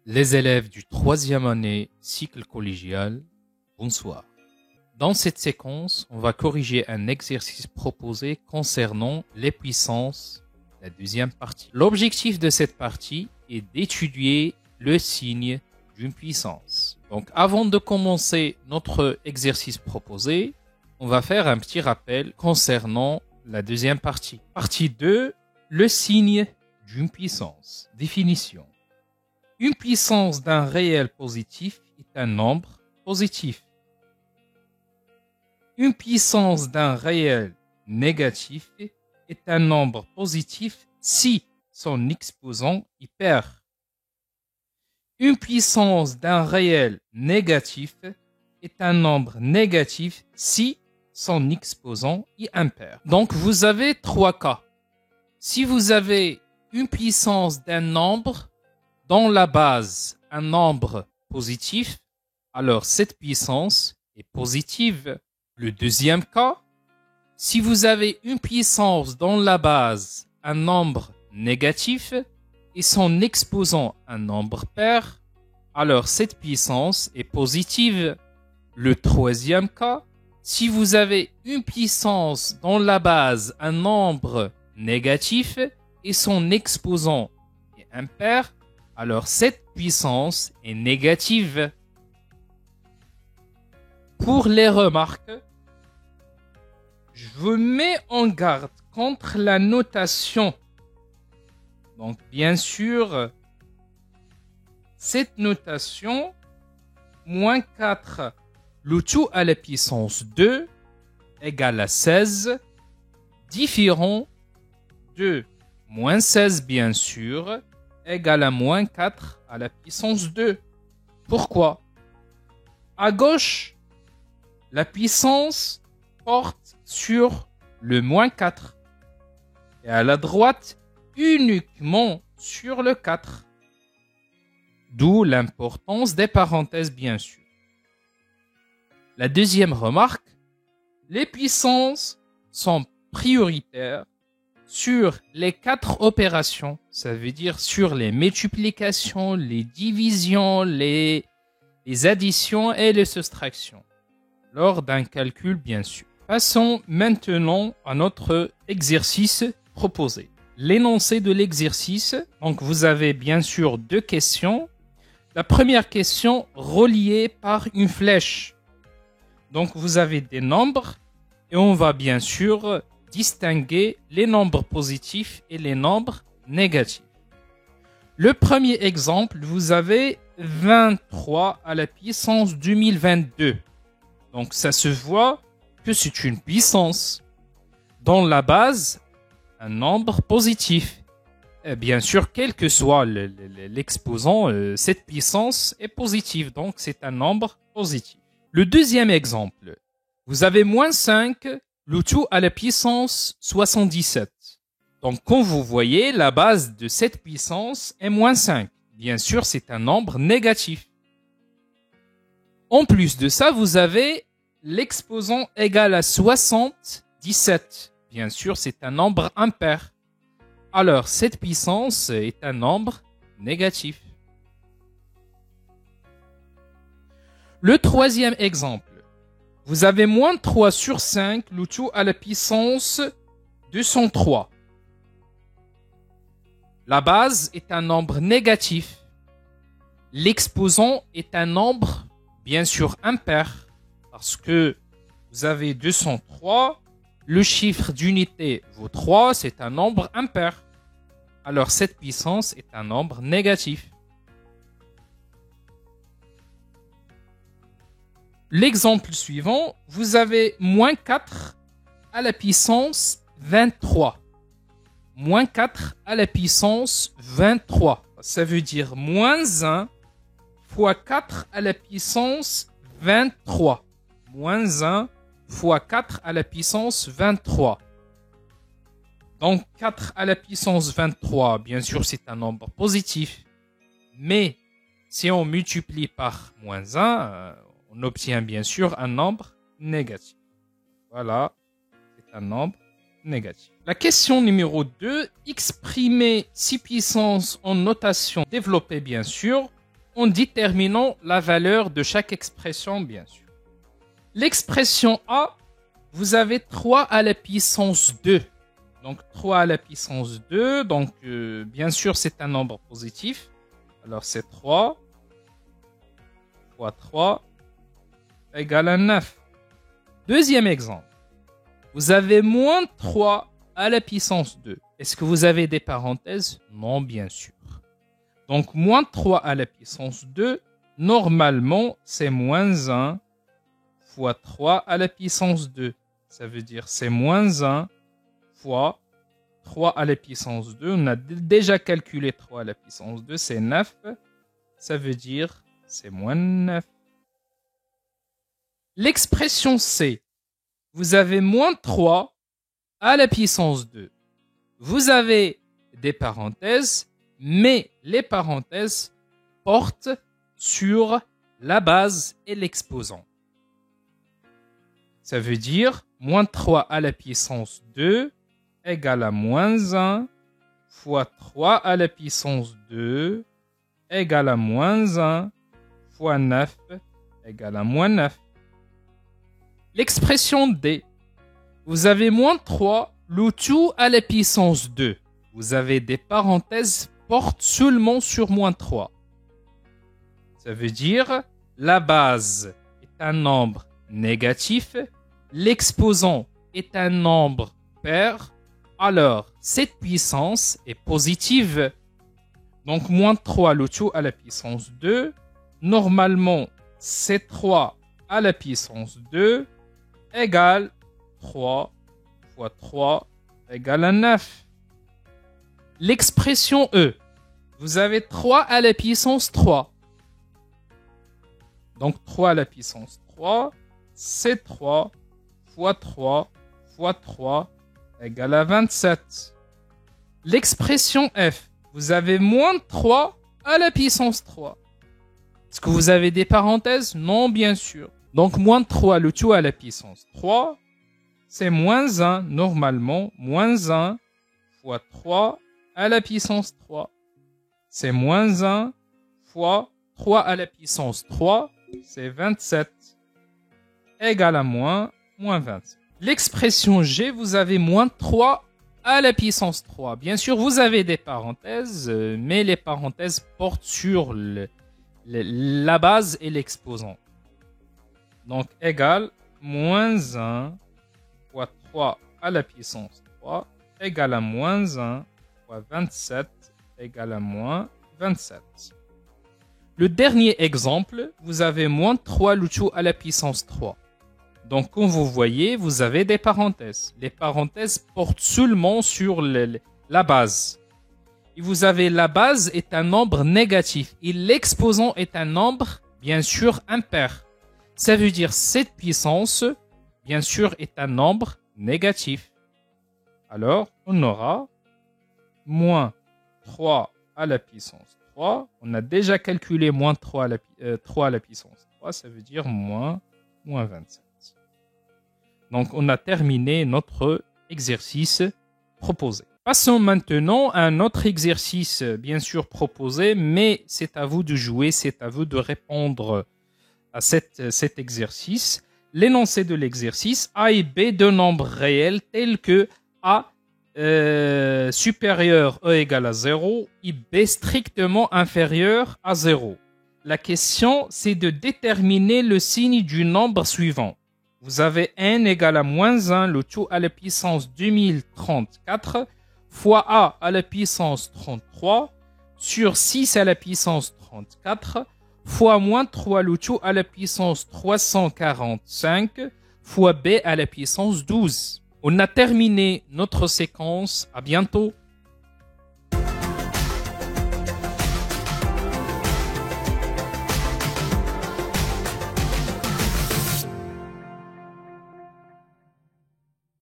Les élèves du troisième année cycle collégial, bonsoir. Dans cette séquence, on va corriger un exercice proposé concernant les puissances, la deuxième partie. L'objectif de cette partie est d'étudier le signe d'une puissance. Donc avant de commencer notre exercice proposé, on va faire un petit rappel concernant la deuxième partie. Partie 2, le signe d'une puissance. Définition. Une puissance d'un réel positif est un nombre positif. Une puissance d'un réel négatif est un nombre positif si son exposant est pair. Une puissance d'un réel négatif est un nombre négatif si son exposant est impair. Donc vous avez trois cas. Si vous avez une puissance d'un nombre dans la base un nombre positif, alors cette puissance est positive. Le deuxième cas, si vous avez une puissance dans la base un nombre négatif et son exposant un nombre pair, alors cette puissance est positive. Le troisième cas, si vous avez une puissance dans la base un nombre négatif et son exposant est impair, alors cette puissance est négative. Pour les remarques, je vous mets en garde contre la notation. Donc bien sûr, cette notation, moins 4, le tout à la puissance 2 égale à 16, différent de moins 16 bien sûr, égale à moins 4 à la puissance 2. Pourquoi? À gauche, la puissance porte sur le moins 4 et à la droite uniquement sur le 4. D'où l'importance des parenthèses bien sûr. La deuxième remarque, les puissances sont prioritaires sur les 4 opérations, ça veut dire sur les multiplications, les divisions, les additions et les soustractions, lors d'un calcul bien sûr. Passons maintenant à notre exercice proposé. L'énoncé de l'exercice, donc vous avez bien sûr 2 questions. La première question reliée par une flèche. Donc vous avez des nombres et on va bien sûr distinguer les nombres positifs et les nombres négatifs. Le premier exemple, vous avez 23 à la puissance 2022. Donc ça se voit que c'est une puissance. Dans la base, un nombre positif. Et bien sûr, quel que soit l'exposant, cette puissance est positive. Donc c'est un nombre positif. Le deuxième exemple, vous avez moins 5, le tout à la puissance 77. Donc, comme vous voyez, la base de cette puissance est moins 5. Bien sûr, c'est un nombre négatif. En plus de ça, vous avez l'exposant égal à 77. Bien sûr, c'est un nombre impair. Alors, cette puissance est un nombre négatif. Le troisième exemple. Vous avez moins 3 sur 5, le tout à la puissance 203. La base est un nombre négatif. L'exposant est un nombre, bien sûr, impair, parce que vous avez 203, le chiffre d'unité vaut 3, c'est un nombre impair. Alors cette puissance est un nombre négatif. L'exemple suivant, vous avez moins 4 à la puissance 23. Moins 4 à la puissance 23. Ça veut dire moins 1 fois 4 à la puissance 23. Moins 1 fois 4 à la puissance 23. Donc 4 à la puissance 23, bien sûr, c'est un nombre positif. Mais si on multiplie par moins 1, on obtient bien sûr un nombre négatif. Voilà, c'est un nombre négatif. La question numéro 2, exprimer 6 puissances en notation développée bien sûr. en déterminant la valeur de chaque expression, bien sûr. L'expression A, vous avez 3 à la puissance 2. Donc 3 à la puissance 2, donc bien sûr c'est un nombre positif. Alors c'est 3 fois 3 égale à 9. Deuxième exemple. Vous avez moins 3 à la puissance 2. Est-ce que vous avez des parenthèses? Non, bien sûr. Donc moins 3 à la puissance 2, normalement c'est moins 1 fois 3 à la puissance 2. Ça veut dire c'est moins 1 fois 3 à la puissance 2. On a déjà calculé 3 à la puissance 2, c'est 9. Ça veut dire c'est moins 9. L'expression C, vous avez moins 3 à la puissance 2. Vous avez des parenthèses, mais les parenthèses portent sur la base et l'exposant. Ça veut dire moins 3 à la puissance 2 égale à moins 1 fois 3 à la puissance 2 égale à moins 1 fois 9 égale à moins 9. L'expression D, vous avez moins 3, le tout à la puissance 2. Vous avez des parenthèses portent seulement sur moins 3. Ça veut dire la base est un nombre négatif, l'exposant est un nombre pair, alors cette puissance est positive. Donc moins 3 le tout à la puissance 2. Normalement, c'est 3 à la puissance 2 égale 3 fois 3 égale à 9. L'expression E, vous avez 3 à la puissance 3. Donc 3 à la puissance 3, c'est 3 fois 3 fois 3 égale à 27. L'expression F, vous avez moins 3 à la puissance 3. Est-ce que vous avez des parenthèses? Non, bien sûr. Donc moins 3 le tout à la puissance 3, c'est moins 1, normalement, moins 1 fois 3 à la puissance 3. C'est moins 1 fois 3 à la puissance 3, c'est 27, égale à moins 27. L'expression G, vous avez moins 3 à la puissance 3. Bien sûr, vous avez des parenthèses, mais les parenthèses portent sur la base et l'exposant. Donc, égale moins 1 fois 3 à la puissance 3 égale à moins 1 fois 27 égale à moins 27. Le dernier exemple, vous avez moins 3 le tout à la puissance 3. Donc, comme vous voyez, vous avez des parenthèses. Les parenthèses portent seulement sur la base. Et vous avez la base est un nombre négatif et l'exposant est un nombre, bien sûr, impair. Ça veut dire cette puissance, bien sûr, est un nombre négatif. Alors, on aura moins 3 à la puissance 3. On a déjà calculé moins 3 à la puissance 3. Ça veut dire moins 27. Donc, on a terminé notre exercice proposé. Passons maintenant à un autre exercice, bien sûr, proposé, mais c'est à vous de jouer, c'est à vous de répondre à cet exercice. L'énoncé de l'exercice, A et B de nombres réels tels que A supérieur E égale à 0 et B strictement inférieur à 0. La question, c'est de déterminer le signe du nombre suivant. Vous avez n égale à moins 1, le tout à la puissance 2034, fois A à la puissance 33, sur 6 à la puissance 34, fois moins 3 le tout à la puissance 345, fois B à la puissance 12. On a terminé notre séquence. À bientôt.